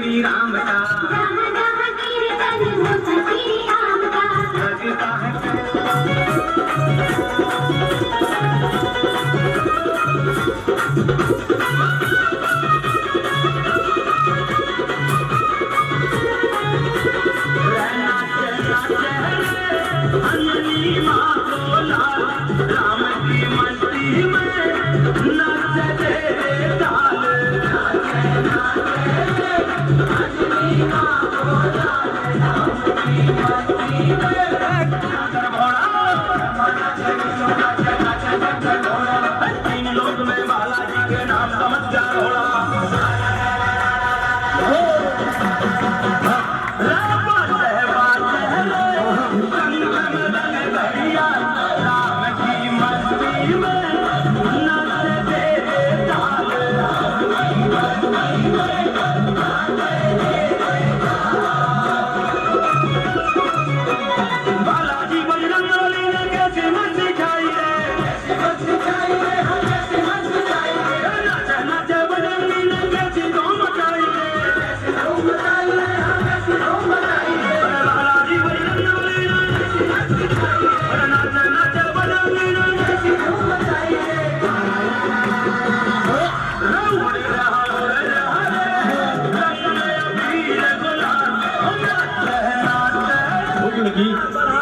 श्री राम का जहाँ जहाँ कीर्तन होता श्री राम का रचता है अंजनी माँ को लाल राम की मस्ती में नच दे ताल अंजनी माँ को लाल राम की मस्ती में तीन लोग में बालाजी के नाम समझ जा घोड़ा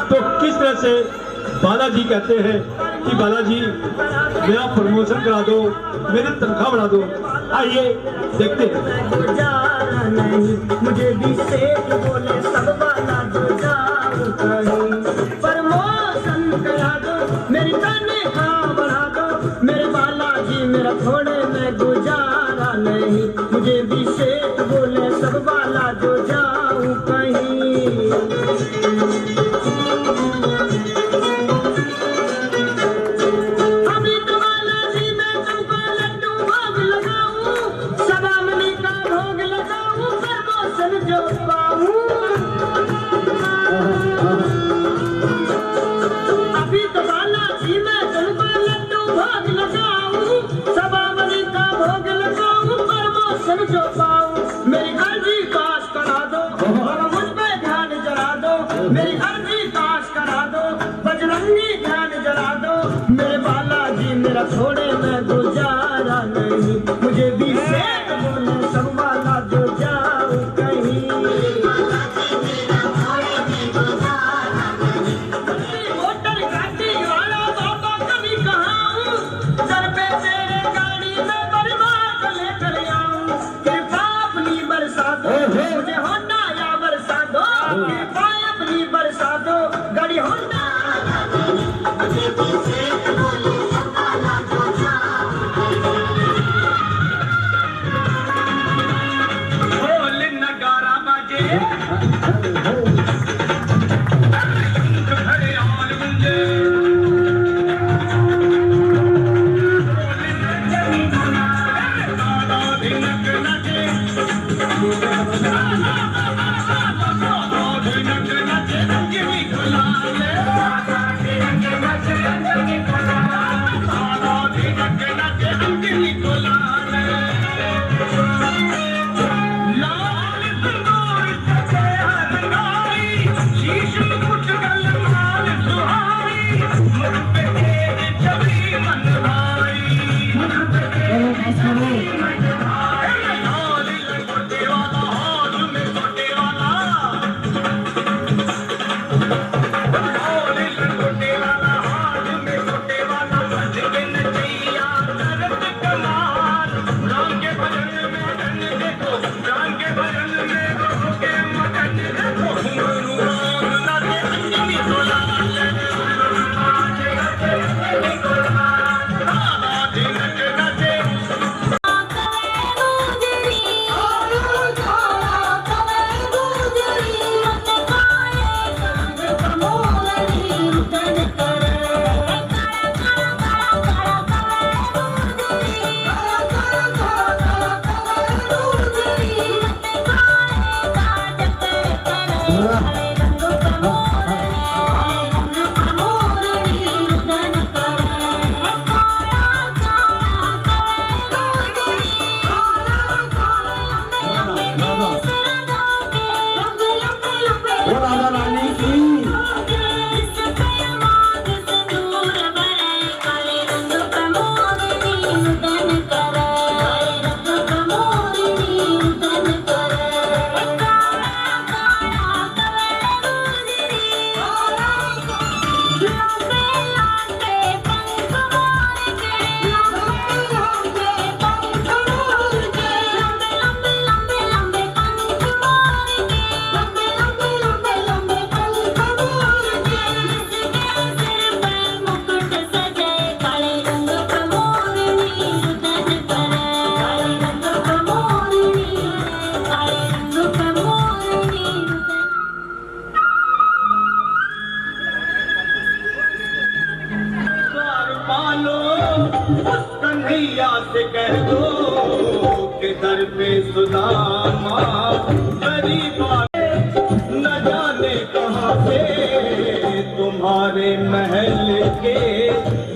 तो किस तरह से बालाजी कहते हैं कि बालाजी मेरा प्रमोशन करा दो, मेरी तनख्वाह बढ़ा दो। आइए देखते हैं। नहीं मुझे भी सेठ बोले सब वाला जो जाऊं कहीं प्रमोशन करा दो, मेरी तनख्वाह बढ़ा दो, मेरे बालाजी मेरा थोड़े में गुजारा नहीं। मुझे भी सेठ बोले सब वाला जो जाऊं कहीं। जो पाऊं मेरी अर्जी पास करा दो और मुझ पे ध्यान जला दो, मेरी अर्जी पास करा दो, बजरंगी ध्यान जला दो, मेरे बालाजी मेरा थोड़े में गुजारा नहीं। मुझे भी सेठ बोले सब वाला जो जाऊं कहीं। मोटर गाड़ी वाला बाबा कभी कहाँ सर पे तेरे गाड़ी में परिवार को लेकर आऊं। कृपा अपनी बरसा दो मुझे होंडा या बरसा दो, कृपा अपनी बरसा दो गाड़ी होंडा। ढोल नगारा बजे घड़ियाल गूंजे गरीब आ न जाने कहाँ से तुम्हारे महल के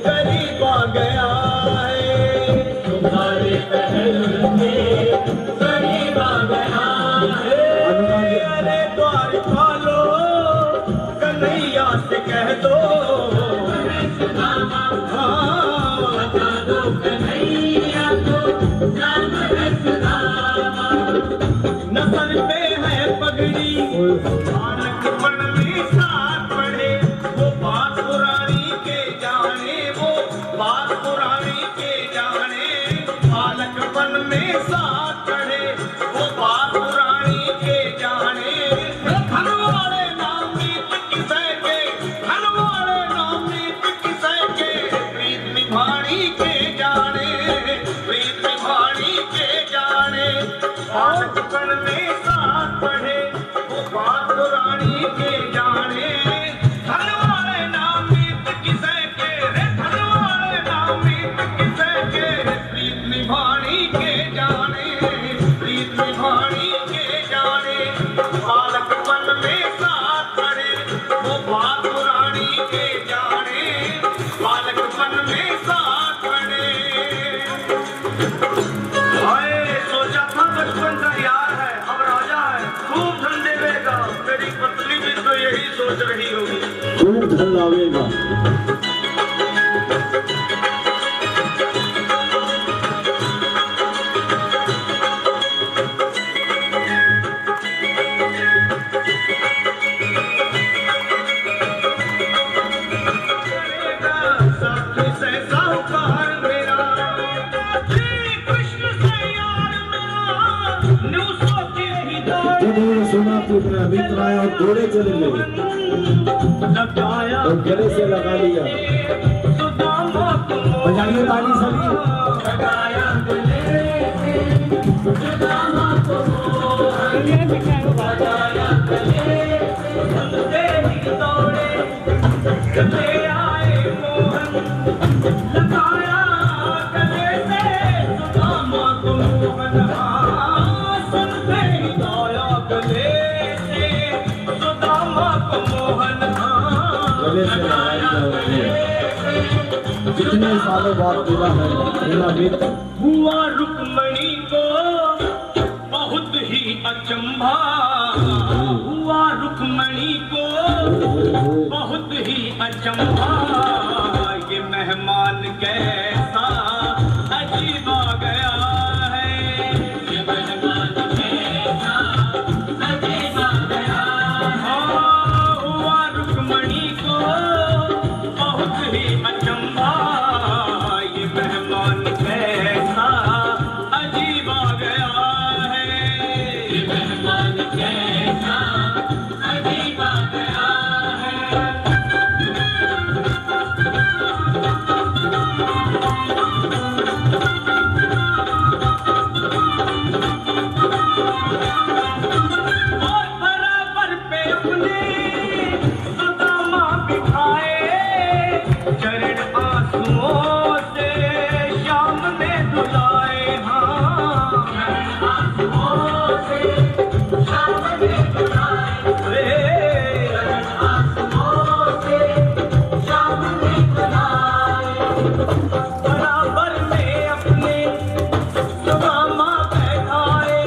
गरीब आ गया है, तुम्हारे महल के गरीब आ गया है। अरे द्वार खोलो कन्हैया से कह दो, नसर पे है पगड़ी बालकपन में साथ पढ़े, वो बात पुरानी के जाने, वो बात पुरानी के जाने। बालकपन में साथ पढ़े, वो बात पुरानी के जाने। घर वाले नाम मीत किसे के, घर वाले नाम मीत किसे के, प्रीत निभानी के जाने, प्रीत निभानी के जाने। बालकपन में साथ पढ़े, वो बात पुरानी के जाने। घर वाले नाम मीत किसे के रे, घर वाले नाम मीत किसे के, प्रीत निभानी के जाने, प्रीत निभानी के जाने। बालकपन में साथ पढ़े, वो बात पुरानी के जाने, बालकपन में साथ पढ़े। हाय सोचा था बचपन का यार है, अब राजा है, खूब धन देवेगा। मेरी पत्नी भी तो यही सोच रही होगी। खूब धन लावेगा। साथी से साहूकार मेरा, श्री कृष्ण से यार मेरा, न्यू सोचे ही दौड़ जब उन्होंने सुना तो अपना मित्र आया और दौड़े चले गए लगाया और गले से लगा लिया। सुदामा को बजाइए ताली सभी। लगाया गले से, सुदामा को लगाया गले से, सुनते ही दौड़े चले आए मोहन। लगाया गले से सुदामा को मोहन, सुनते ही दौड़ा गले से सुदामा को मोहन। गले से लगाया कितने सालों बाद मिला है मेरा मित्र। हुआ रुक्मणी को बहुत ही अचंभा, हुआ रुक्मणी को बहुत ही अचंभा। ये मेहमान कैसा अजीब आ गया है, ये मेहमान कैसा अजीब आ गया है। हुआ रुक्मणी को बहुत ही अचंभा, ये मेहमान कैसा अजीब आ गया है, ये मेहमान कैसा अजीब आ गया है। और बराबर पे अपने सुदामा बिठाए, चरण आंसुओं से श्याम ने धुलाए। हाँ चरण आंसुओं से श्याम ने धुलाए, चरण आंसुओं से श्याम ने धुलाए। बराबर में अपने सुदामा बैठाए,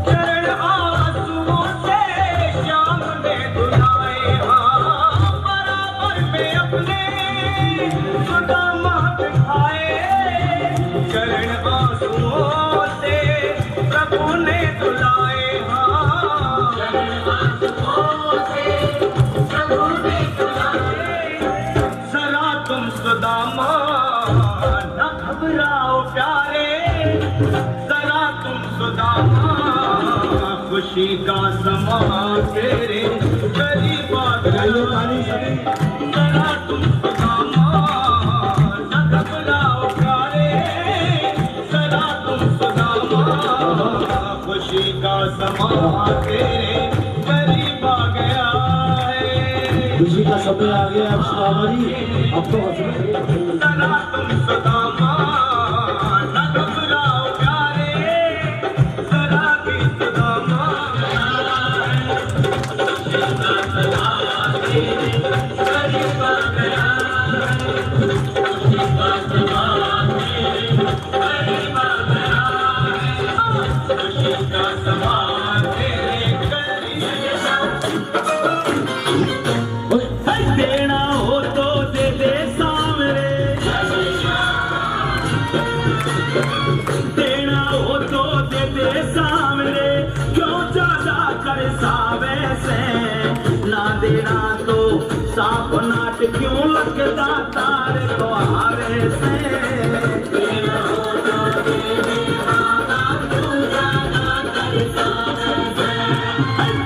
चरण आंसुओं से श्याम ने धुलाए। हाँ बराबर में अपने सुदामा बिठाए, चरण आंसुओं से प्रभु ने धुलाए। हाँ चरण आंसुओं से प्रभु ने धुलाए। जरा तुम सुदामा न घबराओ प्यारे, जरा तुम सुदामा, खुशी का समा तेरे करीब आ बजाइए गया। ताली सभी। जरा तुम सुदामा न घबराओ प्यारे, जरा तुम सुदामा, खुशी का समा तेरे करीब आ गया है। खुशी का समय आ गया अब सुदामा जी, अब तो हंसना। जरा तुम सुदामा न घबराओ प्यारे, जरा भी सुदामा, देना तो साफ नाट क्यों लगता तारे को हारे से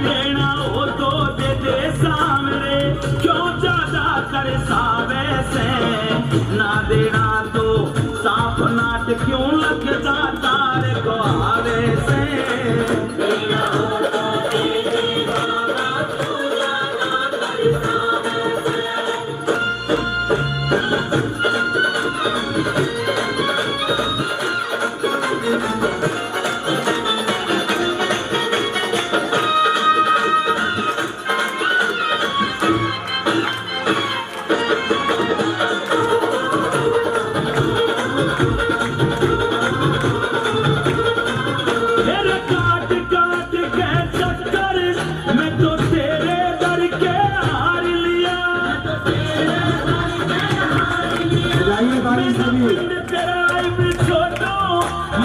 देना हो तो दे दे सामने क्यों ज्यादा कर सावे से ना देना तो साफ नाट क्यों लगता तारे को हारे से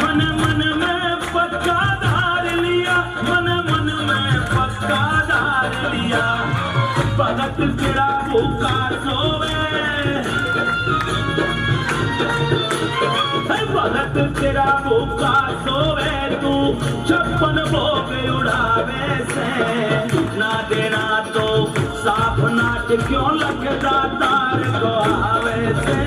मन मन में पक्का धार लिया मन मन में पक्का धार लिया भगत तेरा भूखा सोवे भगत तेरा भूखा सोवे तू 56 भोग उड़ावे से ना देना तो साफ नाट क्यों लगता तार को आवे से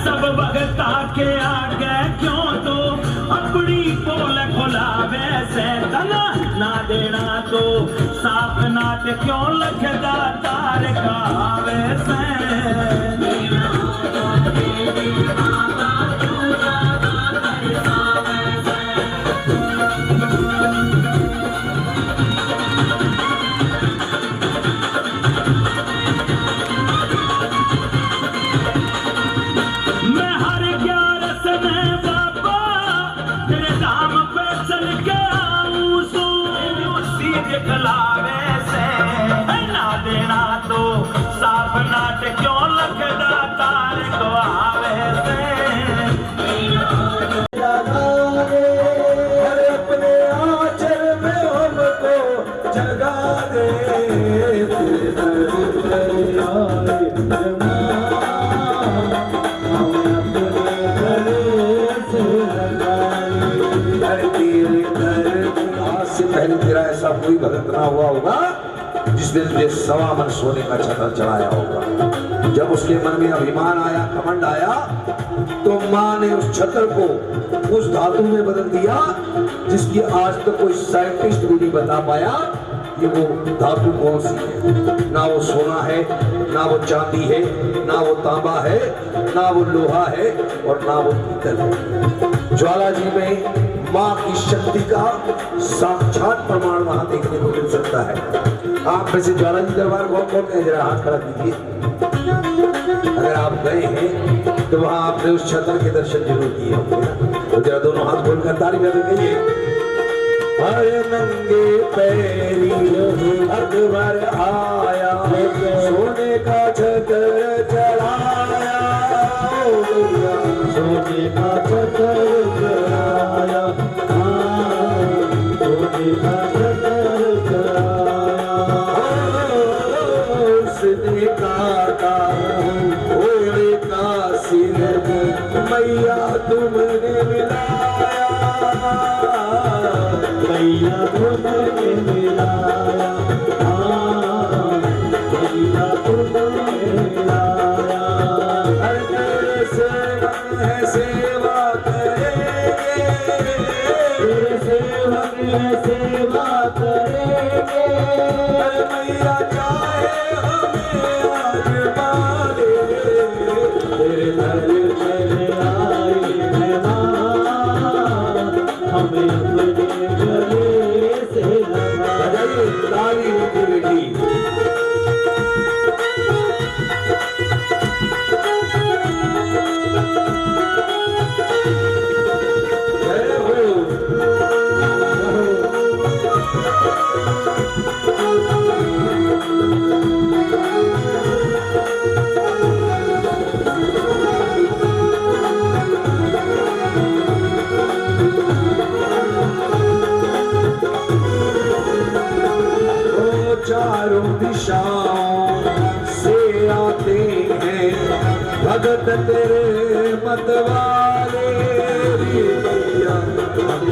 सब भगता के आगे क्यों तो अपनी पोल खुलावे से तना ना देना तो साफ नाट क्यों लगता तार का आवे से खिलावे से ना देना तो साफ नाट क्यों लगता तार को आवे से अपने आंचल में हमको जगा दे पहले तेरा ऐसा कोई भगत ना हुआ होगा जिसने तुझे 1.25 मन सोने का छतर चढ़ाया होगा। जब उसके मन में अभिमान आया घमंड आया तो माँ ने उस छतर को उस धातु में बदल दिया जिसकी आज तक कोई साइंटिस्ट भी नहीं बता पाया कि वो धातु कौन सी है। ना वो सोना है ना वो चांदी है ना वो तांबा है ना वो लोहा है और ना वो पीतल है। ज्वाला जी में माँ की शक्ति का साक्षात प्रमाण वहां देखने को मिल सकता है। आप में से ज्वाला जी दरबार कौन है जरा हाथ खड़ा कीजिए। अगर आप गए हैं तो वहां आपने उस छतर के दर्शन जरूर किए होंगे ना, तो जरा दोनों हाथ खोलकर ताली बजा दीजिए। हरे नंगे पैरी अकबर आया सोने का छतर चढ़ाया सोने का छतर चढ़ाया सोने का छतर चढ़ाया उसने काटा घोड़े का सिर मैया तुमने मिलाया मैया तुमने मिलाया मैया तुमने मिलाया तेरे सेवक है सेवा करेंगे तेरे सेवक है सेवा करेंगे मैया चाहे हमें आज मारे तेरे दर में आए मेहमान हमें अपने गले से लगा ताली की बेटी गाँव से आते हैं भगत तेरे मतवाले रे मैया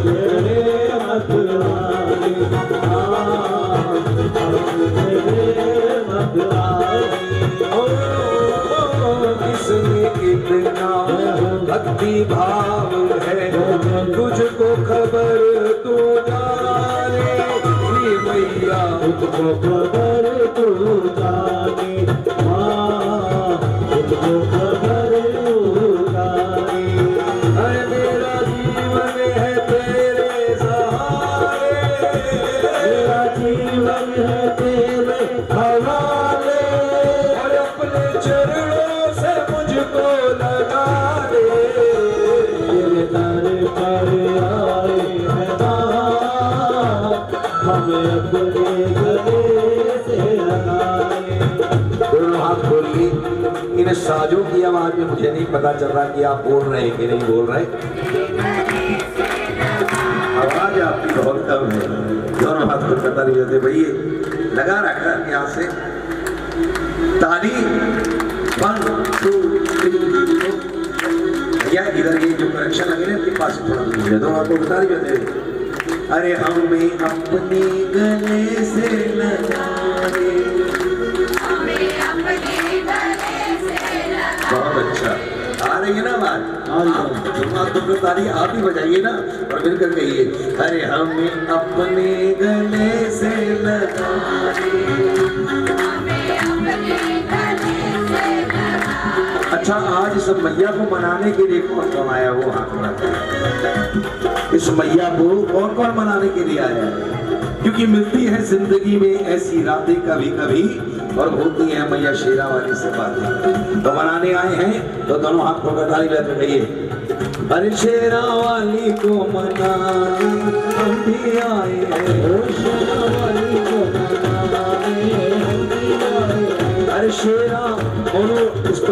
तेरे मतवाले तेरे मतवाले इसमें इतना भक्ति भाव है तुझको खबर तू जाने मैया तुझको खबर तू जाने तुझको खबर तू जाने अरे मेरा जीवन है तेरे सहारे मेरा जीवन है तेरे हवाले और अपने चरणों से मुझको लगा दे तेरे दर पर आए हैं हमें अपने गले से लगाए। दोनों हाथ खोल ली। इन साजों की आवाज में मुझे नहीं पता चल रहा कि आप बोल रहे हैं कि नहीं बोल रहे। आवाज आपकी बहुत कम है। दोनों हाथ को पता नहीं जाते भाई लगा रखा यहाँ से ताली 1 2 3 भैया इधर ये जो कनेक्शन लगे ना आपके पास थोड़ा मुझे दोनों हाथ को बता रही जाते अरे हमें अपने गले से लगाए बहुत अच्छा आ रही है ना बात तो ताली आप ही बजाइए ना और मिलकर कहिए अरे हमें अपने गले से लगाए अच्छा आज इस मैया को मनाने के लिए कौन कौन आया वो हाथ में इस मैया को कौन कौन मनाने के लिए आया है क्योंकि मिलती है जिंदगी में ऐसी रातें कभी कभी और होती है मैया शेरा वाली से बातें तो मनाने आए हैं तो दोनों हाथ को ताली बजा के कहिए अरे शेरा वाली को मनाने हम भी आए हैं शेरा वाली को मनाने हम भी आए हैं अरे शेरा बोलो इसको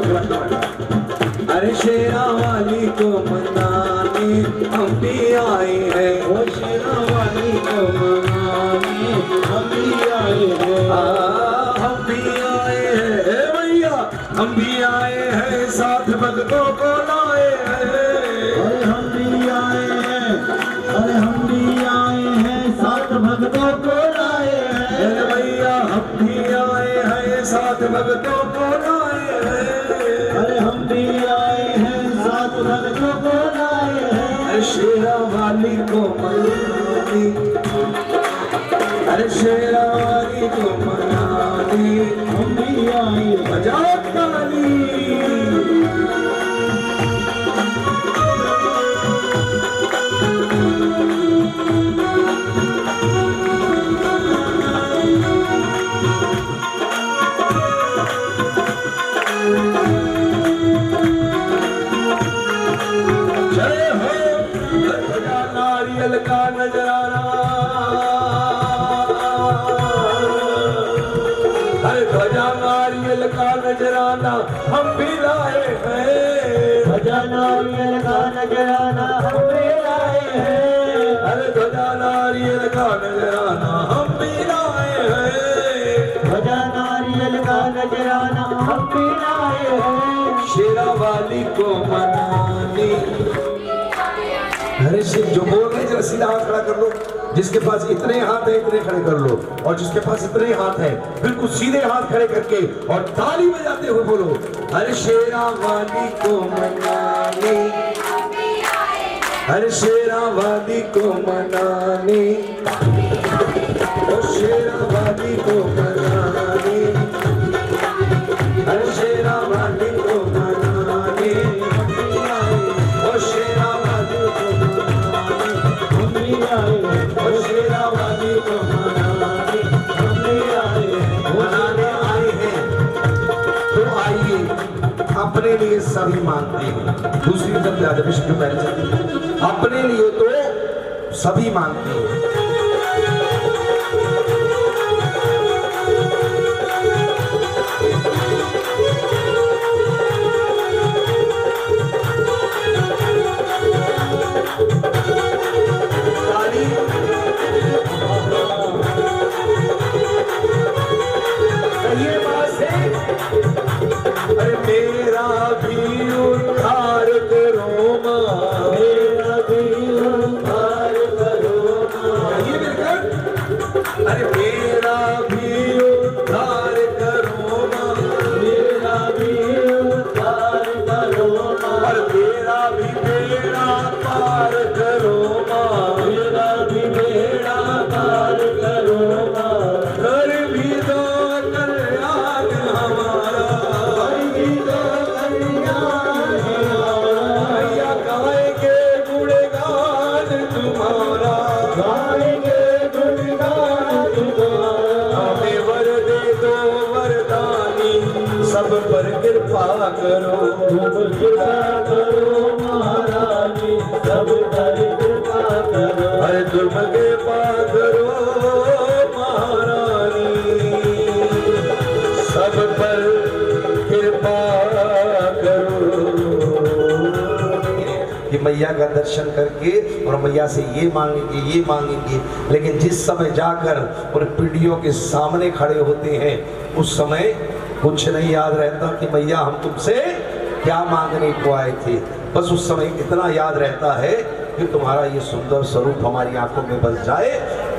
अरे शेरा वाली को मनाने हम भी आए हैं वो शेरा वाली को मनाने हम भी आए हैं हम भी आए हैं भैया हम भी आए हैं साथ भक्तों को लाए हैं अरे हम भी आए हैं अरे हम भी आए हैं साथ भक्तों को लाए हैं भैया हम भी आए हैं साथ भक्तों को लाए हैं अरे हम भी आए हैं साथ भक्तों को लाए हैं शेरा वाली को मनाने अरे शेरा वाली को मनाने हम भी आए बजाओ ताली नारियल का नजराना हर ध्वजा नारियल का नजराना हम भी लाए हैं ध्वजा नारियल का नजराना हम भी लाए हैं हर ध्वजा नारियल का नजराना हम भी लाए हैं ध्वजा नारियल का नजराना हम भी लाए हैं शेरा वाली को मनाने अरे शिव जो बोल रहे जरा सीधा हाथ खड़ा कर लो जिसके पास इतने हाथ है इतने खड़े कर लो और जिसके पास इतने हाथ है बिल्कुल सीधे हाथ खड़े करके और ताली बजाते हुए बोलो अरे शेरा वाली को मनाने अरे शेरा वाली को मनाने और शेरा वाली को मनाने अरे शेरा वाली को मनाने और शेरा वाली को शेरा वाली को मनाने आए हैं तो आइए अपने लिए सभी मानते हैं दूसरी तरफ ज्यादा विष्णु पहले चलते अपने लिए तो सभी मानते हैं माँ से अरे मेरा भी उद्धार करो माँ, मेरा भी उद्धार करो माँ। ये मिलकर अरे मेरा भी उद्धार करो माँ, मेरा भी उद्धार करो माँ, और मेरा भी बेड़ा पार करो माँ, मेरा भी बेड़ा पार करो माँ। कर भी दो कल्याण हमारा, कर भी दो कल्याण हमारा। मैया गाएंगे गुणगान तुम्हारा, गाएंगे गुणगान तुम्हारा। हमें वर दे दो वरदानी, सब पर कृपा करो, कृपा करो महारानी, सब पर कृपा करो। अरे तुम कृपा करो महारानी, सब पर कृपा करो। कि मैया का दर्शन करके और मैया से ये मांगेंगे, लेकिन जिस समय जाकर उन पीढ़ियों के सामने खड़े होते हैं उस समय कुछ नहीं याद रहता कि मैया हम तुमसे क्या मांगने को आए थे। बस उस समय इतना याद रहता है कि तुम्हारा ये सुंदर स्वरूप हमारी आंखों में बस जाए,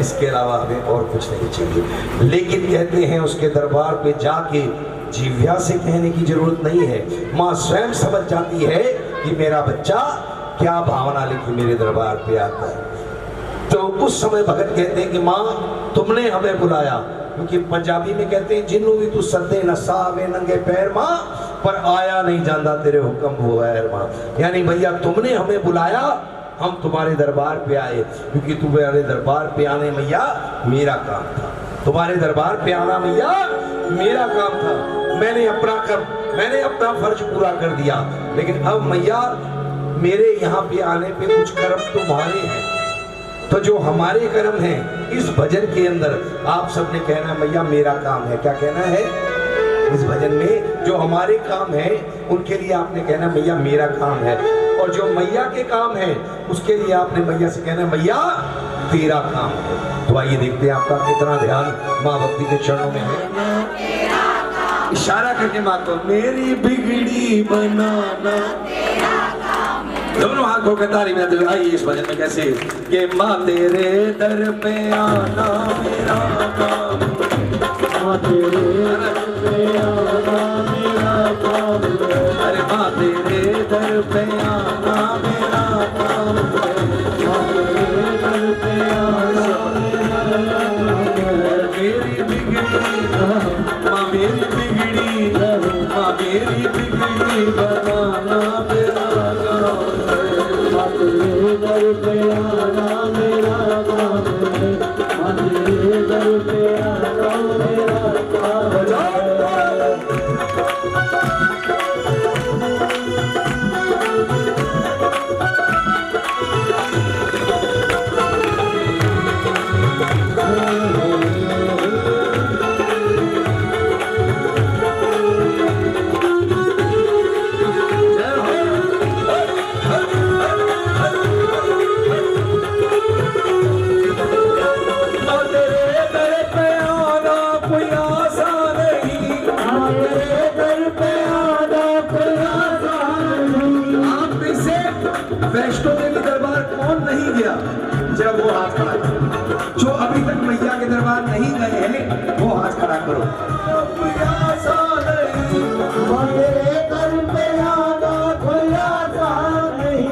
इसके अलावा हमें और कुछ नहीं चाहिए। लेकिन कहते हैं उसके दरबार पे जाके जीव्या से कहने की जरूरत नहीं है, माँ स्वयं समझ जाती है कि मेरा बच्चा क्या भावना लेके मेरे दरबार पे आता है। तो उस समय भगत कहते हैं कि माँ तुमने हमें बुलाया, क्योंकि पंजाबी में कहते हैं जिन्हों भी तू सदे न सावे नंगे पैर माँ, पर आया नहीं जाता तेरे हुक्म वो है माँ। यानी भैया तुमने हमें बुलाया, हम तुम्हारे दरबार पे आए, क्योंकि तुम्हारे दरबार पे आने मैया मेरा काम था, तुम्हारे दरबार पे आना मैया मेरा काम था। मैंने अपना फर्ज पूरा कर दिया, लेकिन अब मैया मेरे यहाँ पे आने पे कुछ कर्म तुम्हारे हैं। तो जो हमारे कर्म हैं इस भजन के अंदर आप सबने कहना मैया मेरा काम है। क्या कहना है? इस भजन में जो हमारे काम है उनके लिए आपने कहना मैया मेरा काम है, और जो मैया के काम है उसके लिए आपने मैया से कहना मैया तेरा काम है। तो आइए देखते हैं आपका कितना ध्यान माँ भक्ति के चरणों में है। इशारा करके माँ को मेरी बिगड़ी बनाना, दोनों हाथों के ताली में तो आइए इस भजन में कैसे कि माँ तेरे दर पे आना मेरा काम, माँ तेरे दर पे आना मेरा काम, अरे माँ तेरे दर पे आना मेरा काम, माँ तेरे दर पे आना मेरी बिगड़ी माँ मेरी बिगड़ी माँ मेरी बिगड़ी बनाना मेरा काम, माँ तेरे दर पे आना मेरा काम, माँ तेरे दर पे आना मेरा काम। वैष्णो देवी दरबार कौन नहीं गया? जब वो हाथ खड़ा करो। जो अभी तक मैया के दरबार नहीं गए हैं वो हाथ खड़ा करो।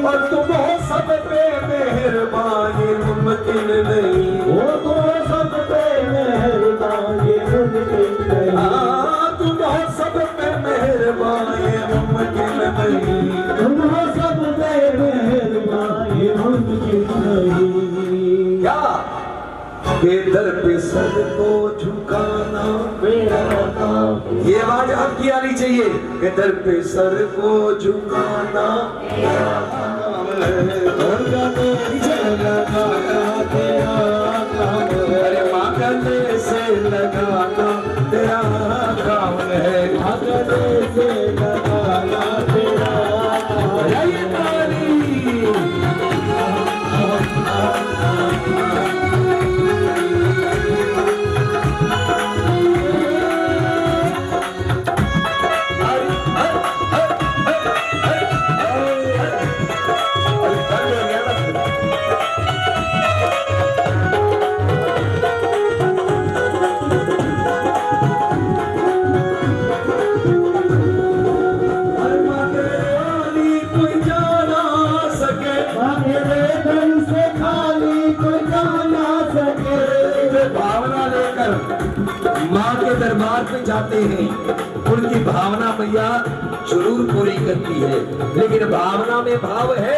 और तुम हो सब पे मेहरबानी मुमकिन नहीं, वो तो सब पे मेहरबानी मुमकिन नहीं, तुम हो सब पे मेहरबानी मुमकिन नहीं, तुम हो सब पे मेहरबानी मुमकिन नहीं। क्या के दर पे सर को झुकाना मेरा काम, ये आवाज आपकी आनी चाहिए कि दर पे सर को झुकाना मेरा काम है, अरे मांगने से लगाना तेरा काम है, मांगने से लगाना तेरा काम है। चाहते हैं उनकी भावना मैया जरूर पूरी करती है, लेकिन भावना में भाव है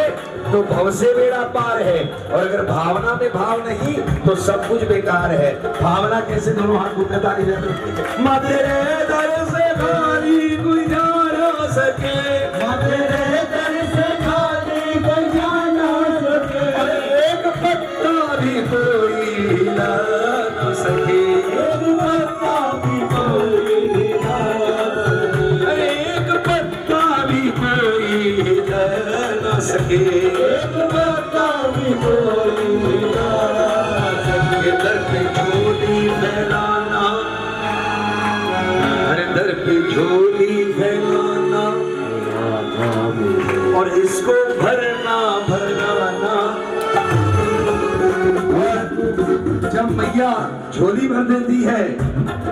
तो भव से बेड़ा पार है, और अगर भावना में भाव नहीं तो सब कुछ बेकार है। भावना कैसे? दोनों हाथ उठे ताली देते। माँ तेरे दर से खाली कोई जा ना सके, माँ तेरे दर से खाली कोई जा ना सके, एक पत्ता भी कोई हिला ना सके, एक पत्ता भी कोई हिला ना सके, एक पत्ता भी कोई हिला ना सके, एक पत्ता भी कोई हिला ना सके। दर पे झोली फैलाना, अरे दर पे झोली फैलाना और इसको भरना भरना। जब मैया झोली भर देती है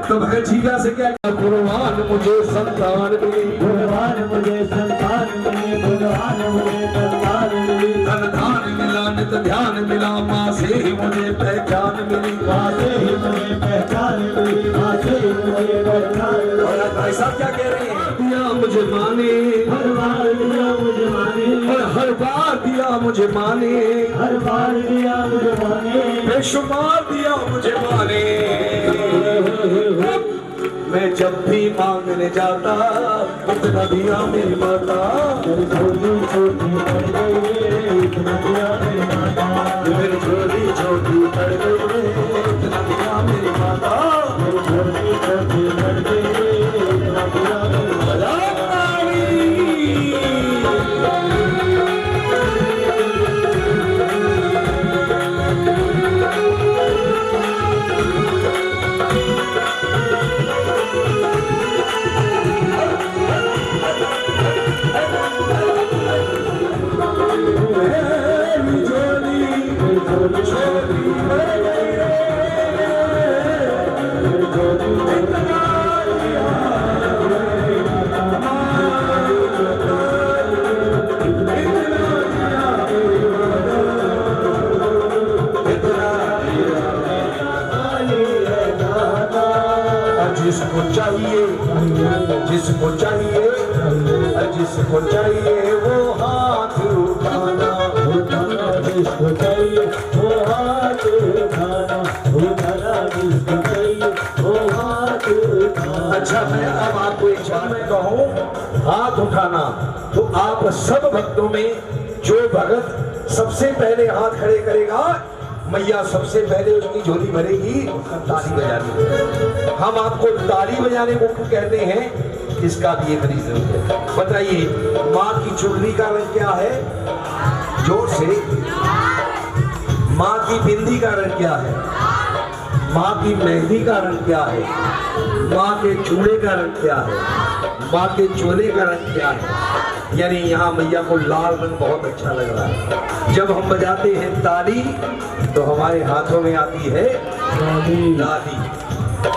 तो भगत जीवा से क्या? भगवान मुझे संतान मिली, भगवान मुझे संतान मिली, भगवान मुझे संतान मिली, धन धान मिला नित ध्यान मिला, माँ से ही मुझे पहचान मिली, माँ से ही मुझे पहचान मिली, माँ से ही मुझे पहचान मिली। और भाई साहब क्या कह रहे हैं? दिया मुझे माने, हर बार दिया मुझे माने, और हर बार दिया मुझे माने, हर बार दिया मुझे माने, बेशुमार दिया मुझे माने। मैं जब भी मांगने जाता इतना दिया मेरी माता, मेरी झोली छोटी पड़ गई इतना दिया मेरी माता, मेरी झोली छोटी पड़ गई इतना दिया मेरी माता, मेरी झोली छोटी पड़ गई इतना दिया मेरी माता। जिसको चाहिए जिसको चाहिए जिसको चाहिए वो हाथ उठाना, जिसको चाहिए वो हाथ उठाना, जिसको चाहिए वो हाथ उठाना। अच्छा, मैं अब आपको एक बात में कहूँ, हाथ उठाना तो आप सब भक्तों में जो भगत सबसे पहले हाथ खड़े करेगा मैया सबसे पहले उसकी झोली भरेगी, ताली बजानी। हम आपको ताली बजाने को कहते हैं, इसका भी एक रीजन है। बताइए, माँ की चुनरी का रंग क्या है? जोर से। माँ की बिंदी का रंग क्या है? माँ की मेहंदी का रंग क्या है? माँ के चूड़े का रंग क्या है? माँ के चोले का रंग क्या है? यानी यहाँ मैया को लाल रंग बहुत अच्छा लग रहा है। जब हम बजाते हैं ताली तो हमारे हाथों में आती है लाली।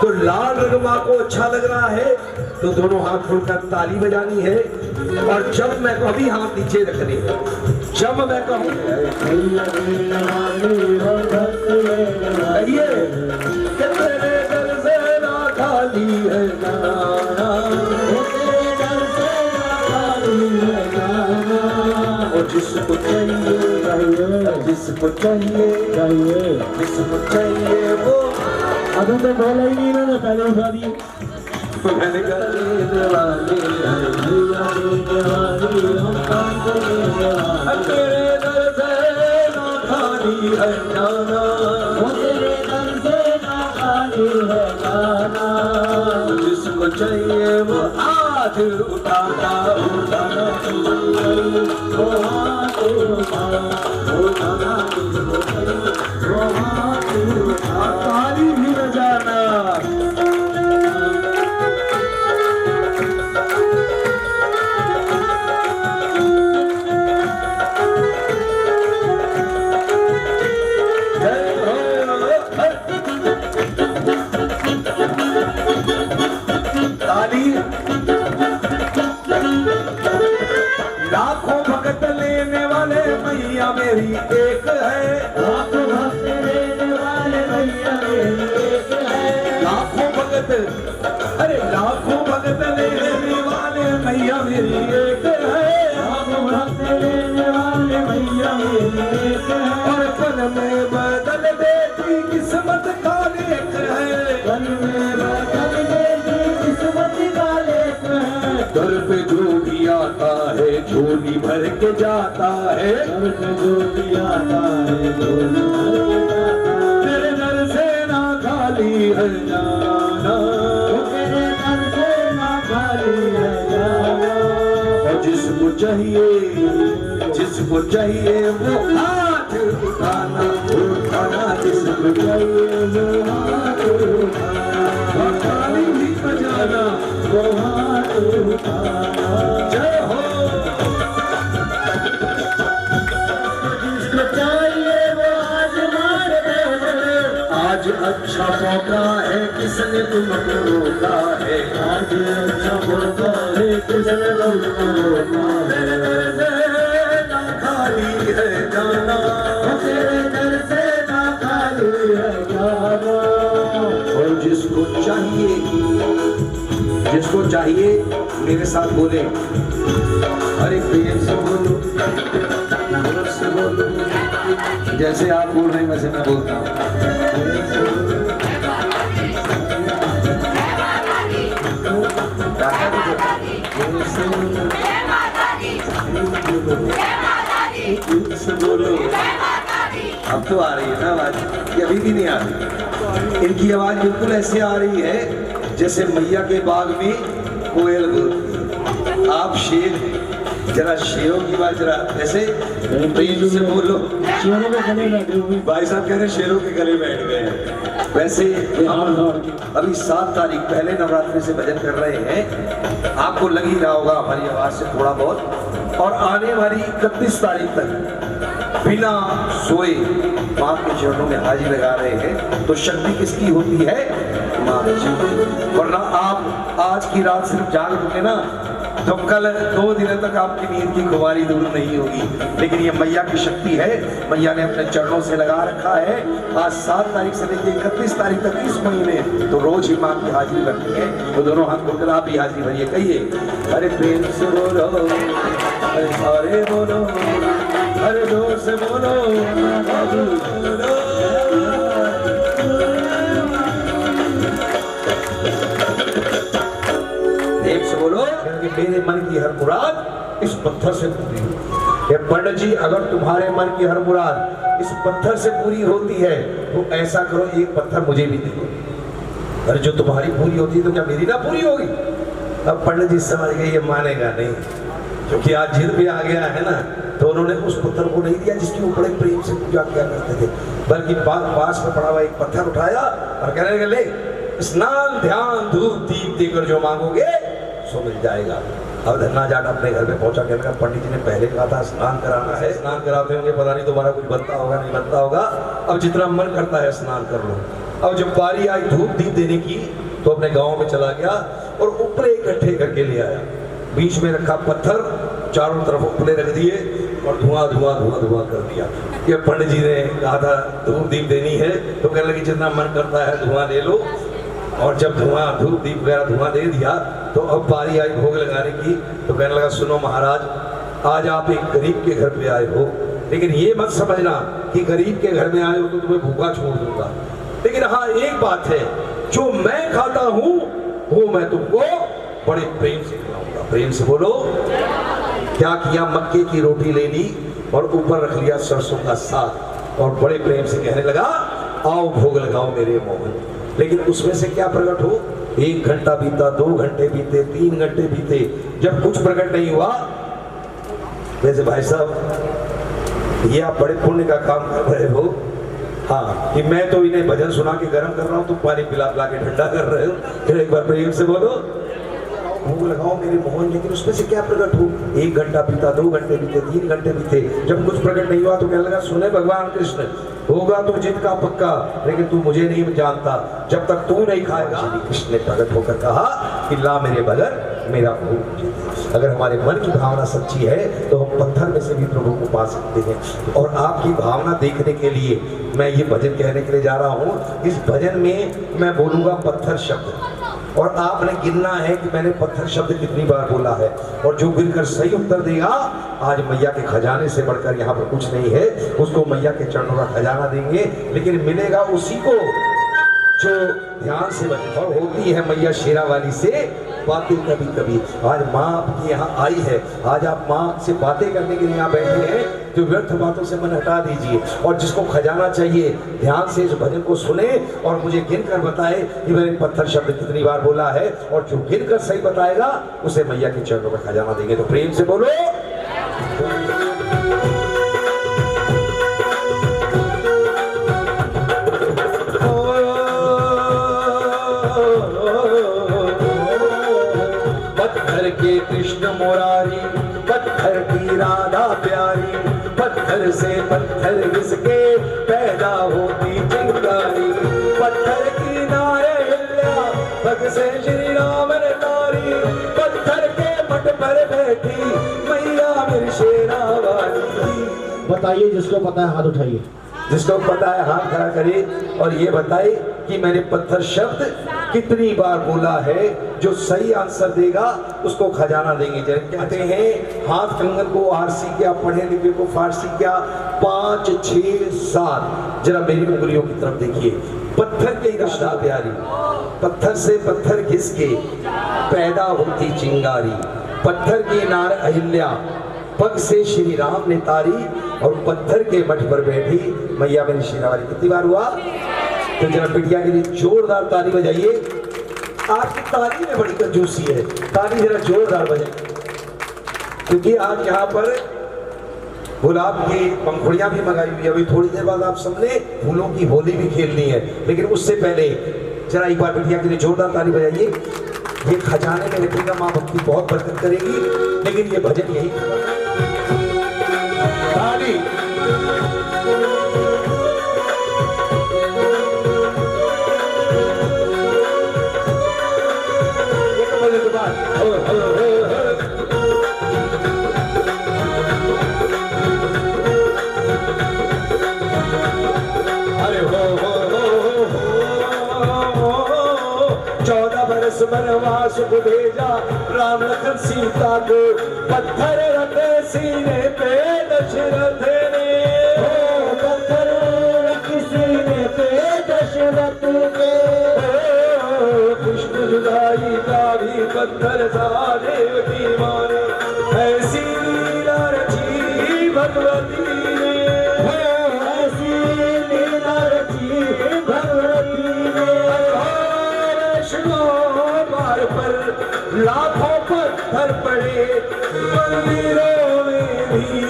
तो लाल रंग माँ को अच्छा लग रहा है तो दोनों हाथ खोलकर ताली बजानी है। और जब मैं अभी हाथ नीचे रखने हैं, जब मैं कहूँ तेरे दर से ना खाली है गाना, तेरे दर से ना खाली है गाना, और जिसको चाहिए जिसको चाहिए जिसको चाहिए वो अभी तो बोला ही नहीं ना, पहले उठा दिए। मैंने कहा तेरे दर से ना खाली है गाना, तेरे दर से ना खाली है गाना, जिसको चाहिए वो हाथ उठाना उठाना वो हाथ उठाना उठाना, वो हाथ उठाना, ताली भी बजाना। ताली लाखों भक्त लेने वाले मैया मेरी एक है, लाखों भक्त लेने वाले मैया मेरी एक है, लाखों भक्त, अरे मेरी एक है, आप भक्त लेने वाले मैया मेरी एक है। और पल में बदल देती किस्मत का लेख है, पल में बदल देती किस्मत का लेख है। दर पे जो भी आता है झोली भर के जाता है, दर पे जो भी आता है झोली भर के जाता है। तेरे दर से ना खाली है जाना, तेरे दर से ना खाली है जाना। और जिसको चाहिए वो हाथ उठाना, उठाना जिसको चाहिए वो हाथ उठाना, और ताली भी बजाना, वो हाथ उठाना। जय हो। जिसको चाहिए वो आज मार दे। आज अच्छा मौका है, किसने तुमको रोका है, आज अच्छा मौका है, किसने तुमको रोका है। ना खाली है जाना, तेरे दर से ना खाली है जाना। और जिसको चाहिए मेरे साथ बोले, अरे प्रेम से बोलो, जोर से बोलो, जैसे आप बोल रहे हैं वैसे मैं बोलता हूँ। से बोलो। अब तो आ रही है ना आवाज, ये अभी भी नहीं आ रही। इनकी आवाज बिल्कुल ऐसे आ रही है जैसे मैया के बाग में कोयल बोलती है। आप शेर, जरा शेरों की आवाज जरा ऐसे प्रेम से बोलो। शेरों के गले बैठे हुए भाई साहब कह रहे शेरों के गले बैठ गए हैं। वैसे हम अभी 7 तारीख पहले नवरात्रि से भजन कर रहे हैं, आपको लग ही रहा होगा हमारी आवाज से थोड़ा बहुत। और आने वाली 31 तारीख तक बिना सोए माँ के चरणों में हाजिरी लगा रहे हैं। तो शक्ति किसकी होती है? माँ की। वरना आप आज की रात सिर्फ जाग रुके ना तो कल 2 दिनों तक आपकी नींद की खुमारी दूर नहीं होगी। लेकिन ये मैया की शक्ति है, मैया ने अपने चरणों से लगा रखा है। आज 7 तारीख से लेकर 31 तारीख तक इस महीने तो रोज ही माँ की हाजिरी बनती है। तो दोनों हाथ खोलकर आप ही हाजिरी भरिए, कहिए अरे प्रेम से बोलो, अरे सारे बोलो, अरे जोर से बोलो, प्रेम से बोलो। मेरे मन की हर मुराद इस पत्थर से पूरी हो। ये पंडित जी, अगर तुम्हारे मन की हर मुराद इस पत्थर से पूरी होती है तो ऐसा करो, एक पत्थर मुझे भी दे दो। अरे जो तुम्हारी पूरी होती है तो क्या मेरी ना पूरी होगी? अब पंडित जी समझ गए ये मानेगा नहीं, क्योंकि आज जिद भी आ गया है ना। तो उन्होंने उस पत्थर को नहीं दिया जिसकी वो बड़े प्रेम से पूजा किया करते थे, बल्कि पास में पड़ा हुआ एक पत्थर उठाया और कहने लगे ले स्नान ध्यान धूप दीप देकर जो मांगोगे सो मिल जाएगा। अब धन्ना जाट अपने घर में पहुंचा, कहने लगा पंडित जी ने पहले कहा था स्नान कराना है, स्नान कराते होंगे, पता नहीं तुम्हारा कुछ बनता होगा नहीं बनता होगा, अब जितना मन करता है स्नान कर लो। अब जब बारी आई धूप दीप देने की तो अपने गाँव में चला गया और उपले इकट्ठे करके ले आया। बीच में रखा पत्थर, चारों तरफ उपले रख दिए और धुआं धुआं धुआं धुआं कर दिया। ये पंडित जी ने कहा था धूप दीप देनी है तो कहने लगे जितना मन करता है धुआं ले लो। और जब धुआं धूप दीप वगैरह धुआं दे दिया तो अब बारी आई भोग लगाने की। तो कहने लगा सुनो महाराज, आज आप एक गरीब के घर पे आए हो, लेकिन ये मत समझना कि गरीब के घर में आए हो तो तुम्हें भूखा छोड़ दूंगा। लेकिन हाँ एक बात है, जो मैं खाता हूँ वो मैं तुमको बड़े प्रेम से खिलाऊंगा। प्रेम से बोलो। क्या किया, मक्के की रोटी ले ली और ऊपर रख लिया सरसों का साग और बड़े प्रेम से कहने लगा आओ भोग लगाओ मेरे मोहन। लेकिन उसमें से क्या प्रकट हो? 1 घंटा बीता, 2 घंटे बीते, 3 घंटे बीते, जब कुछ प्रकट नहीं हुआ। वैसे भाई साहब ये आप बड़े पुण्य का काम कर रहे हो, हाँ, कि मैं तो इन्हें भजन सुना के गर्म कर रहा हूँ, तुम पानी पिला पिला के ठंडा कर रहे हो। फिर एक बार प्रेम से बोलो भोग लगाओ मेरे मोहन। लेकिन उसमें से क्या प्रकट हो? 1 घंटा बीता, 2 घंटे बीते, 3 घंटे बीते, जब कुछ प्रकट नहीं हुआ तो कहने लगा सुने भगवान कृष्ण, होगा तो जिद का पक्का, लेकिन तू मुझे नहीं जानता, जब तक तू नहीं खाएगा। श्री कृष्ण ने प्रकट होकर कहा कि ला मेरे बगैर मेरा भोग मुझे दे। अगर हमारे मन की भावना सच्ची है तो हम पत्थर में से भी प्रभु को पा सकते हैं। और आपकी भावना देखने के लिए मैं ये भजन कहने के लिए जा रहा हूँ। इस भजन में मैं बोलूँगा पत्थर शब्द और आपने गिनना है कि मैंने पत्थर शब्द कितनी बार बोला है, और जो गिनकर सही उत्तर देगा आज मैया के खजाने से बढ़कर यहाँ पर कुछ नहीं है, उसको मैया के चरणों का खजाना देंगे, लेकिन मिलेगा उसी को जो ध्यान से बचे। और होती है मैया शेरा वाली से बातें कभी कभी। आज माँ आपकी यहाँ आई है, आज आप माँ से बातें करने के लिए यहाँ बैठे हैं, तो व्यर्थ बातों से मन हटा दीजिए और जिसको खजाना चाहिए ध्यान से इस भजन को सुने और मुझे गिनकर बताए कि मैंने पत्थर शब्द कितनी बार बोला है, और जो गिनकर सही बताएगा उसे मैया के चरणों का खजाना देंगे। तो प्रेम से बोलो। पत्थर के कृष्ण मुरारी, पत्थर की राधा प्यारी, पत्थर से पत्थर घिसके पैदा होती चिंगारी, पत्थर की नारहिल्या भग से श्री राम ने तारी, पत्थर के मठ पर बैठी मैया मेरी शेरा वाली। बताइए, जिसको पता है हाथ उठाइए। जिसको पता है हाथ खड़ा करे और ये बताए कि मैंने पत्थर शब्द कितनी बार बोला है। जो सही आंसर देगा उसको खजाना देंगे। जब कहते हैं हाथ कंगन को आरसी क्या, पढ़े लिखे को फारसी क्या, 5 6 7 जरा मेरी उंगलियों की तरफ देखिए। पत्थर के राधा प्यारी, पत्थर से पत्थर घिस के पैदा होती चिंगारी, पत्थर की नार अहिल्या पग से श्री राम ने तारी, और पत्थर के मठ पर बैठी मैया मेरी शेरावाली। कितनी बार हुआ? तो जरा बिटिया के लिए जोरदार ताली बजाइए। आपकी ताली में बड़ी कंजूसी है, ताली जरा जोरदार बजाइए, क्योंकि आज यहाँ पर गुलाब की पंखुड़ियां भी मंगाई हुई है। अभी थोड़ी देर बाद आप सबने फूलों की होली भी खेलनी है, लेकिन उससे पहले जरा एक बार बिटिया के लिए जोरदार ताली बजाइए। ये खजाने में रखिएगा, माँ भक्ति बहुत बरकत करेगी, लेकिन ये भजन यही ताली। अरे वनवास को भेजा राम लखन सीता को, पत्थर रखे सीने पे दशरथ ने, पत्थर रखे सीने पे दशरथ के, कृष्ण जुदाई का भी पत्थर सा देव की माने, ऐसी लीला रची भगवती ने, ऐसी लीला रची भगवती ने। पर लाखों पत्थर पड़े, मंदिरों में भी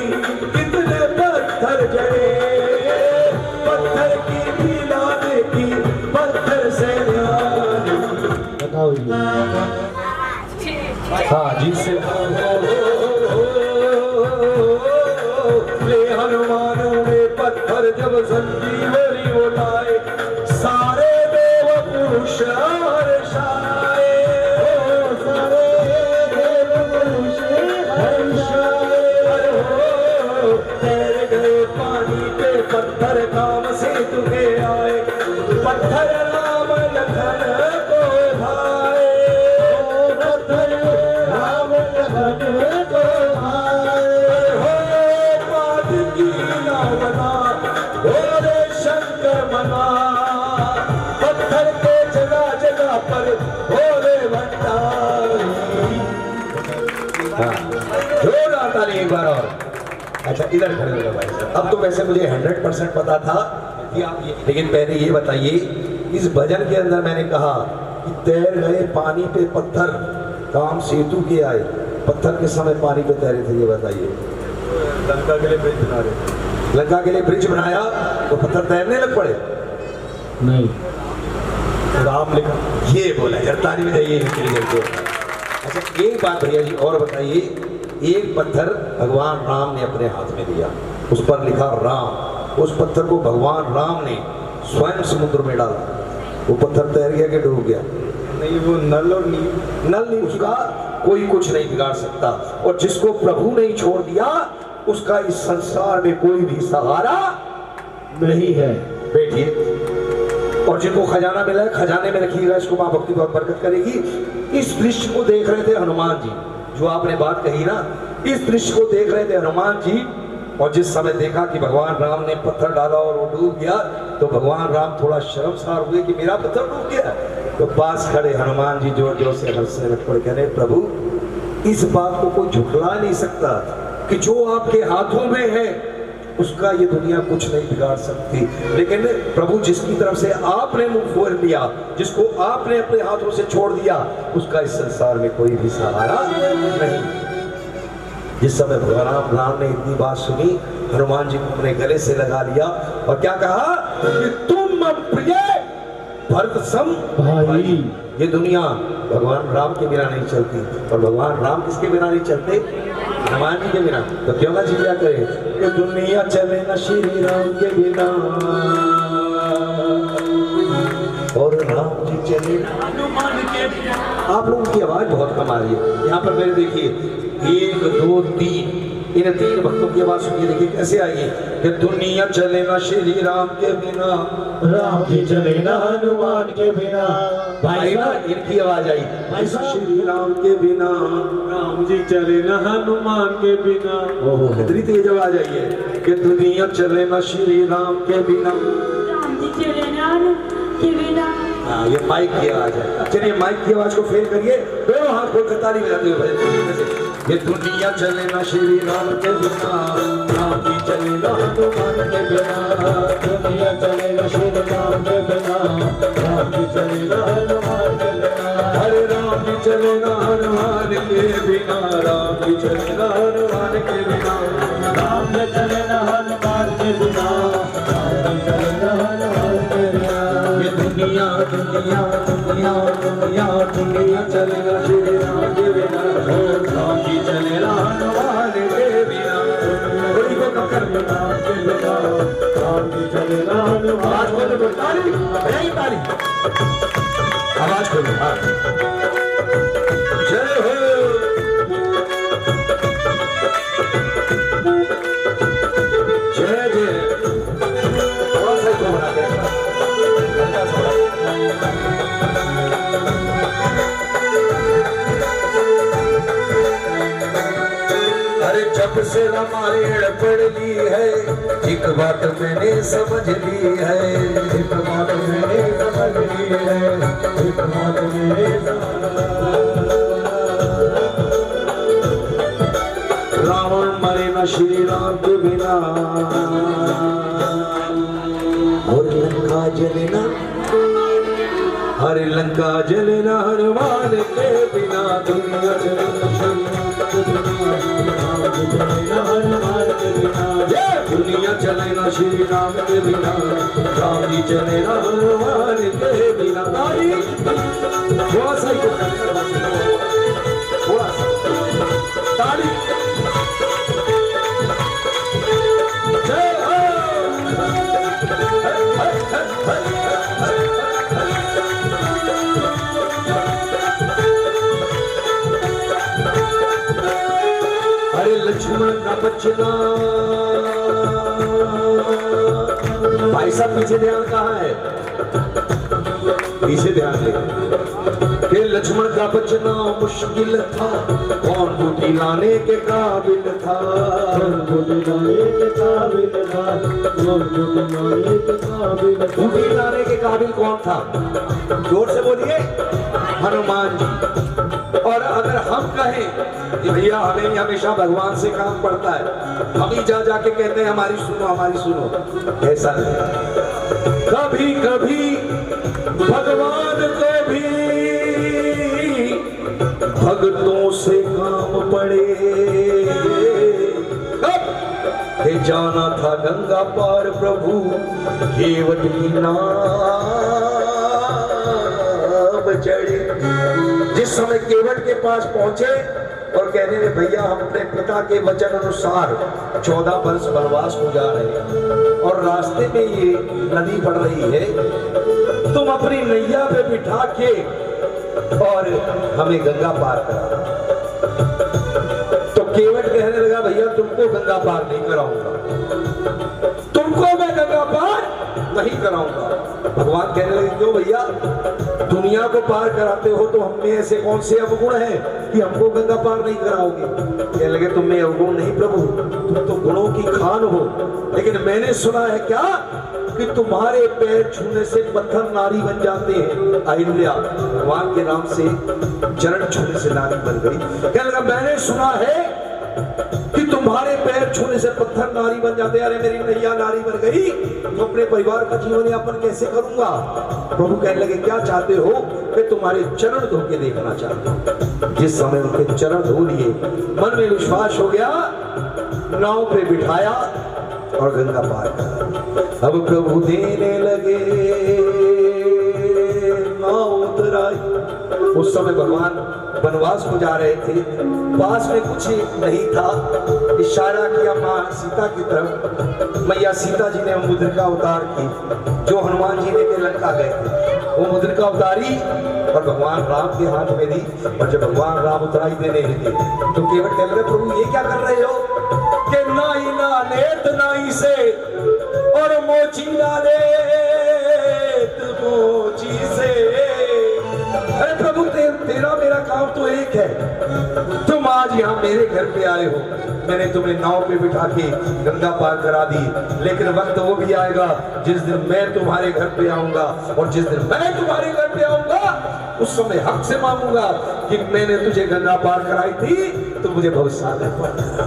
कितने पत्थर जड़े, पत्थर की भी लाने की पत्थर से बताओ जी। हाँ जी से ले हनुमानों में पत्थर जब संजीवनी वो लाए, सारे देव पुरुष पत्थर काम से तुझे आए, पत्थर राम लखन को भाए, पत्थर राम लखन को भाए, हो बात की ना बना भोले शंकर मना, पत्थर के जगह जगह पर भोले भंडारी। जोरदार ताली एक बार और। अच्छा इधर खड़े हो भाई साहब। अब तो वैसे मुझे 100% पता था कि आप ये, लेकिन पहले ये बताइए, इस भजन के अंदर मैंने कहा कि तैर गए पानी पे पत्थर, काम सेतु के आए, पत्थर के समय पानी पे तैरे थे, ये बताइए। लंका के लिए ब्रिज बना रहे, लंका के लिए ब्रिज बनाया तो पत्थर तैरने लग पड़े? नहीं, राम लिखा ये बोला यार, ताली में जाइए करके। अच्छा एक बात भैया जी और बताइए, एक पत्थर भगवान राम ने अपने हाथ में लिया, उस पर लिखा राम, उस पत्थर को भगवान राम ने स्वयं समुद्र में डाला, वो पत्थर तैर गया कि डूब गया? नहीं, वो नल और नील, नल नील का कोई कुछ नहीं बिगाड़ सकता, और जिसको प्रभु ने छोड़ दिया उसका इस संसार में कोई भी सहारा नहीं है। बैठिए। और जिनको खजाना मिला है खजाने में रखिएगा, इसको माँ भक्ति बहुत बरकत करेगी। इस दृश्य को देख रहे थे हनुमान जी, जो आपने बात कही ना, इस दृश्य को देख रहे थे हनुमान जी। और जिस समय देखा कि भगवान राम ने पत्थर डाला और वो डूब गया, तो भगवान राम थोड़ा शर्मसार हुए कि मेरा पत्थर डूब गया। तो पास खड़े हनुमान जी जोर जोर से हंसने लगे, कह रहे प्रभु इस बात को कोई झुठला नहीं सकता कि जो आपके हाथों में है उसका ये दुनिया कुछ नहीं बिगाड़ सकती। लेकिन प्रभु जिसकी तरफ से आपने मुंह फोड़ लिया, जिसको आपने अपने हाथों से छोड़ दिया, उसका इस संसार में कोई भी सहारा नहीं। जिस समय भगवान राम ने इतनी बात सुनी, हनुमान जी को अपने गले से लगा लिया और क्या कहा कि तुम प्रिय भरत सम भाई। ये दुनिया भगवान राम के बिना नहीं चलती, और भगवान राम किसके बिना नहीं चलते? हनुमान जी के बिना। तो क्यों ना जी क्या करे कि दुनिया चले ना श्री राम के बिना, और राम जी चले ना हनुमान के बिना। आप लोगों की आवाज बहुत कम आ रही है यहाँ पर। मेरे देखिए 1 2 3, इन 3 भक्तों की आवाज सुनिए, देखिए कैसे आई है कि दुनिया चले ना श्री राम के बिना, राम जी चले ना हनुमान के बिना। भाई ना इनकी आवाज आई भाई श्री राम के बिना, राम जी चले ना हनुमान के बिना। ओहो कितनी तेज आवाज आई है कि दुनिया चले ना श्री राम के बिना। राम जी चले ना के बिना। हाँ ये माइक की आवाज है। चलिए माइक की आवाज को फेल करिए, दोनों हाथ खोलकर ताली बजाते हुए भजन। ये दुनिया चले ना श्री राम के बिना, राम जी चले ना हनुमान के बिना। दुनिया चले ना श्री राम के बिना, राम जी चले ना हनुमान के बिना। हरे राम जी चले ना हनुमान के बिना, राम जी चले ना हनुमान के बिना। राम जी चले ना हनुमान के बिना, राम जी चले ना हनुमान के बिना। ये दुनिया दुनिया दुनिया दुनिया दुनिया चले ना श्री राम के बिना, राम जी चले ना हनुमान के बिना। बड़ी को ककर राम के बिना, राम जी चले ना हनुमान। आवाज खोलो, ताली बजाइए ताली, आवाज खोलो। हाँ जय हो, जय जय। थोड़ा सा इसको बना के रखना, हल्का सा बना। अरे जब से रामायण पढ़ ली है, एक बात मैंने समझ ली है, एक बात मैंने समझ ली है, एक बात मैंने रावण मरे न श्री राम के बिना, और लंका जले ना, हरे लंका जले ना हनुमान के बिना। दुनिया चले ना श्री हनुमान के बिना। दुनिया चले ना श्री राम के बिना, राम जी चले ना हनुमान के बिना। थोड़ा सा ही थोड़ा सा ताली। जय हो। अरे लक्ष्मण का बचना, भाई साहब पीछे ध्यान कहाँ है? पीछे ध्यान दे कि लक्ष्मण का बचना मुश्किल था, कौन बूटी लाने के काबिल था, बूटी लाने के काबिल था, बूटी लाने के काबिल था। बूटी लाने के काबिल कौन था? जोर से बोलिए, हनुमान जी। और अगर हम कहें कि भैया हमें हमेशा भगवान से काम पड़ता है, हम ही जा जाके कहते हैं हमारी सुनो हमारी सुनो, ऐसा नहीं। कभी कभी भगवान को भी भक्तों से काम पड़े। कब जाना था गंगा पार प्रभु केवट की नाव चढ़े। जिस समय केवट के पास पहुंचे और कहने लगे भैया हम अपने पिता के वचन अनुसार 14 वर्ष वनवास को जा रहे हैं और रास्ते में ये नदी बढ़ रही है, तुम अपनी नैया पे बिठा के और हमें गंगा पार करा। तो केवट कहने लगा भैया तुमको गंगा पार नहीं कराऊंगा, तुमको मैं गंगा पार नहीं कराऊंगा। भगवान कहने लगे क्यों भैया, दुनिया को पार कराते हो तो हम में ऐसे कौन से अवगुण हैं कि हमको गंगा पार नहीं कराओगे? कहने लगे तुम में अवगुण नहीं प्रभु, तुम तो गुणों की खान हो, लेकिन मैंने सुना है क्या कि तुम्हारे पैर छूने से पत्थर नारी बन जाते हैं। अहिल्या भगवान के नाम से चरण छूने से नारी बन गई। कहने लगा मैंने सुना है कि तुम्हारे पैर छूने से पत्थर नारी बन जाते हैं। अरे मेरी नैया नारी बन गई तो अपने परिवार का जीवन यापन कैसे करूंगा? प्रभु कहने लगे क्या चाहते हो? कि तुम्हारे चरण धो के देखना चाहता हूं। जिस समय उनके चरण धो लिए मन में विश्वास हो गया, नाव पे बिठाया और गंगा पार करा। अब प्रभु देने लगे नाव उतराई। उस समय भगवान वनवास को जा रहे थे, पास में कुछ नहीं था। इशारा किया मां सीता की तरफ। मैया सीता जी ने मुद्रिका उतार की जो हनुमान जी लेके लंका गए थे, वो मुद्रिका उतारी और भगवान राम के हाथ में दी। और जब भगवान राम उतराई देने लगे तो केवट कहने लगे प्रभु ये क्या कर रहे हो? कि नाई ना लेत नाई से और मोची ना लेत मोची से। अरे प्रभु तेरा मेरा काम तो एक है, तुम आज यहाँ मेरे घर पे आए हो, मैंने तुम्हें नाव पे बिठा के गंगा पार करा दी, लेकिन वक्त वो भी आएगा जिस दिन मैं तुम्हारे घर पे आऊंगा, और जिस दिन मैं तुम्हारे घर पे आऊंगा उस समय हक से मांगूंगा कि मैंने तुझे गंगा पार कराई थी तो मुझे भविष्य पार करा।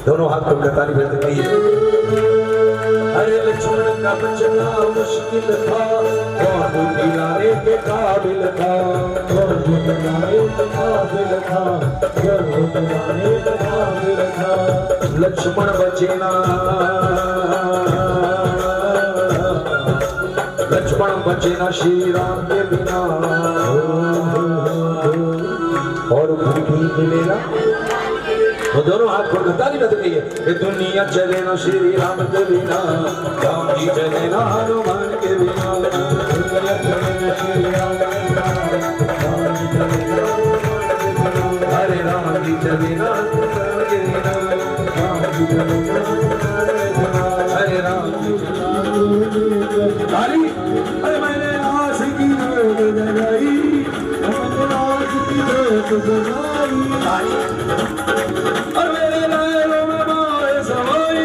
दोनों हाथ को ताली बजाते कहिए अरे लक्ष्मण का बचना मुश्किल था, कौन दिलाने के काबिल था, कौन दिलाने के काबिल था, कौन दिलाने के काबिल था। लक्ष्मण बचना, लक्ष्मण बचना श्री राम के बिना, और भूमि मिलेगा। वो दोनों हाथ खोल कर ताली बजा रही है। दुनिया चले ना श्री राम के बिना, राम जी चले ना हनुमान के बिना। दुनिया चले ना श्री राम के बिना, राम जी चले ना हनुमान के बिना। हरे राम जी चले ना हनुमान के बिना, राम जी चले ना हनुमान के बिना। हरे राम जी ताली। अरे मैंने आस की रोड जगाई, मैंने आस की रोड जगाई। और मेरे नैनों में माए समाई,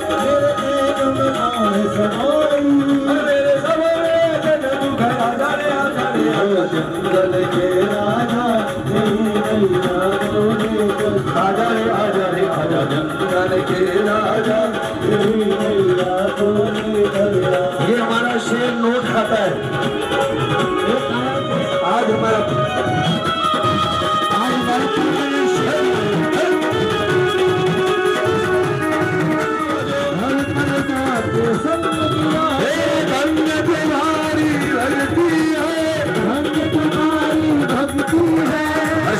मेरे नैनों में माए समाई। और मेरे सवारे जन्म भरा जाने आजाने जंगल के राजा, आजा रे आजा रे आजा जंगल के राजा। ये हमारा शेर नोट खाता है। आज हमारा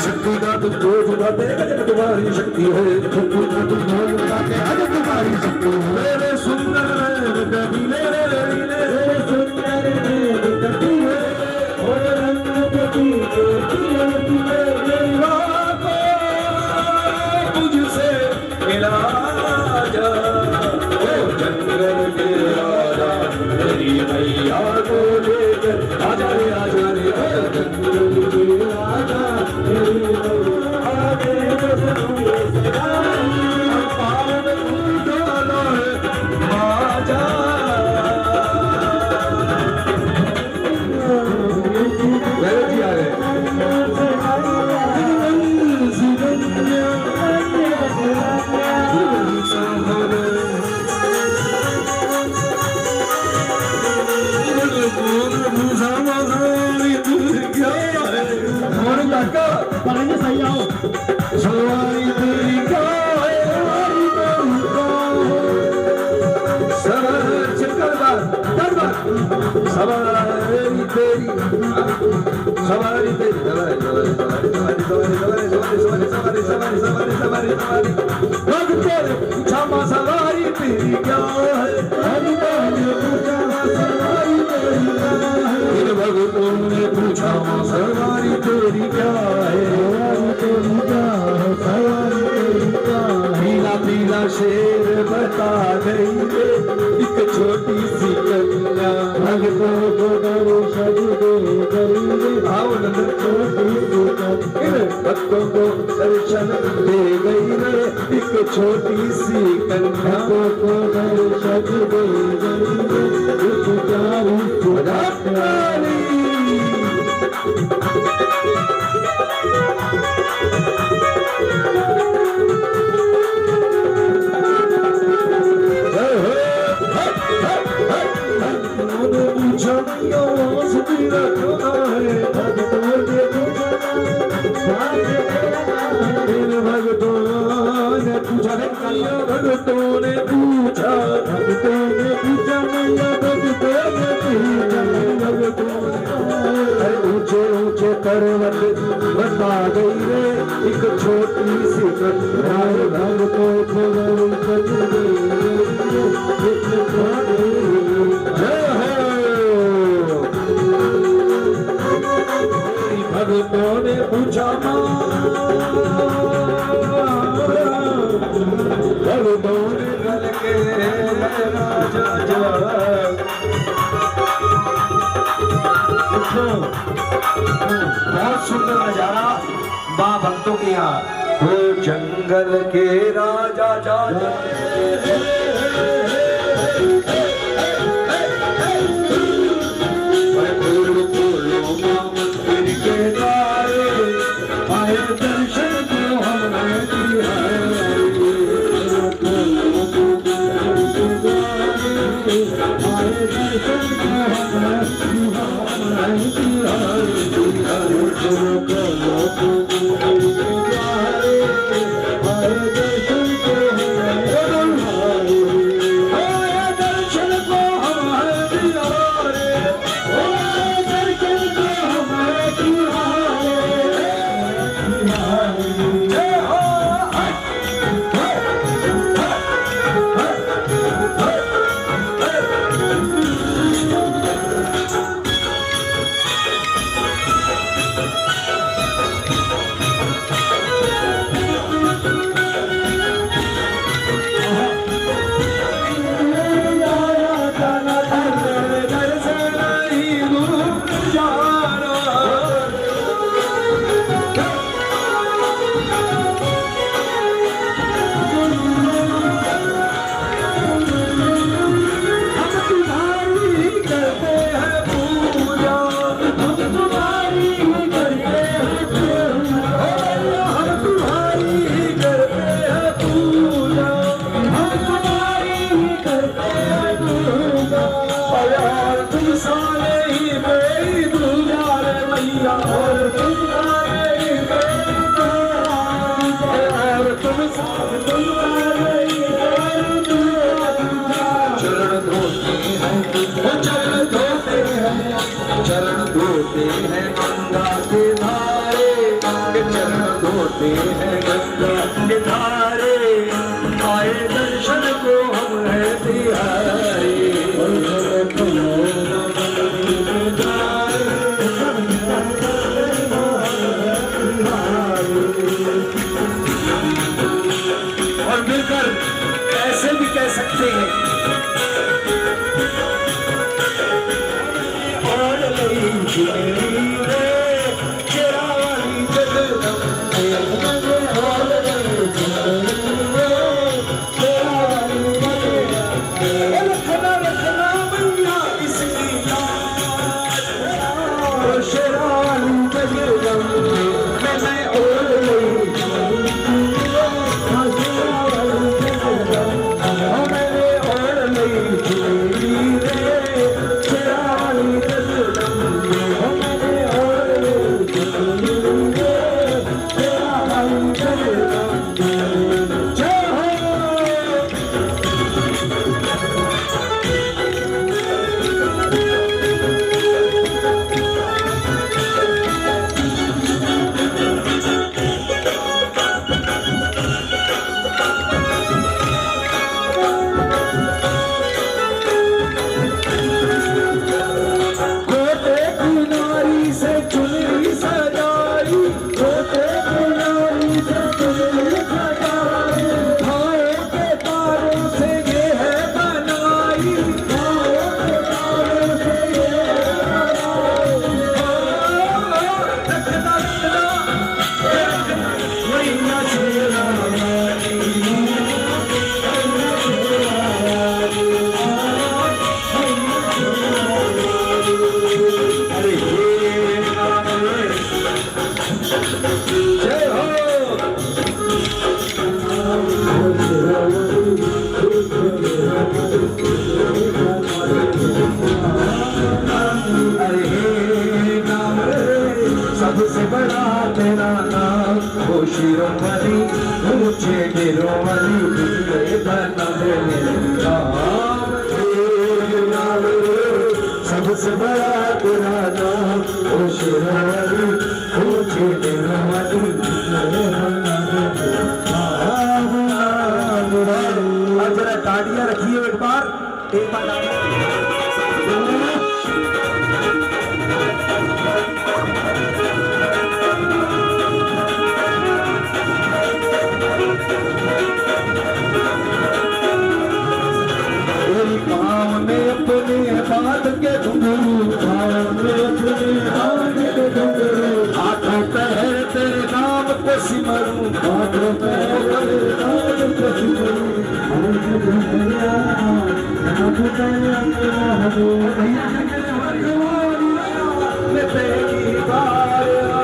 शक्ति का तुमको जुड़ाते जब तुम्हारी शक्ति है, शक्ति का तुमको जुड़ाते जब तुम्हारी शक्ति है। मेरे सुंदर कबीले मेरे सुंदर कबीले और रंग कबीले तुझसे मिला जा। जंगल के राजा मेरी मैया को लेकर आजा रे आजा रे। जंगल के राजा सवारी तेरी क्या है, सवारी तेरी, सवारी तेरी, क्षमा सवारी तेरी क्या है, भगतों ने पूछा सवारी तेरी क्या है, पीला पीला शेर बता गई एक छोटी सी कन्या। भगतों को भक्तों को दर्शन दे गई रे एक छोटी सी कन्या को दर्शन दे गई रे एक प्यारी पुजारी भक्तों ने पूछा ऊंचे ऊंचे पर्वत बता गई रे एक छोटी सी कन्या भक्तों को दर्शन दे भक्तों ने पूछा भक्तों ने कल के राजा बहुत सुंदर नजारा माँ भक्तों के यहाँ वो जंगल के राजा जा वाली ऊंचे गिरों वाली सबसे बड़ा तेरा नाम ओ शेरावाली ऊंचे गिरों वाली जरा ताड़ियां रखिए एक बार बात के घुंघरू हाथों पैर तेरे नाम को सिमरूं हाथों पैर तेरे नाम को सिमरूं तेरी बार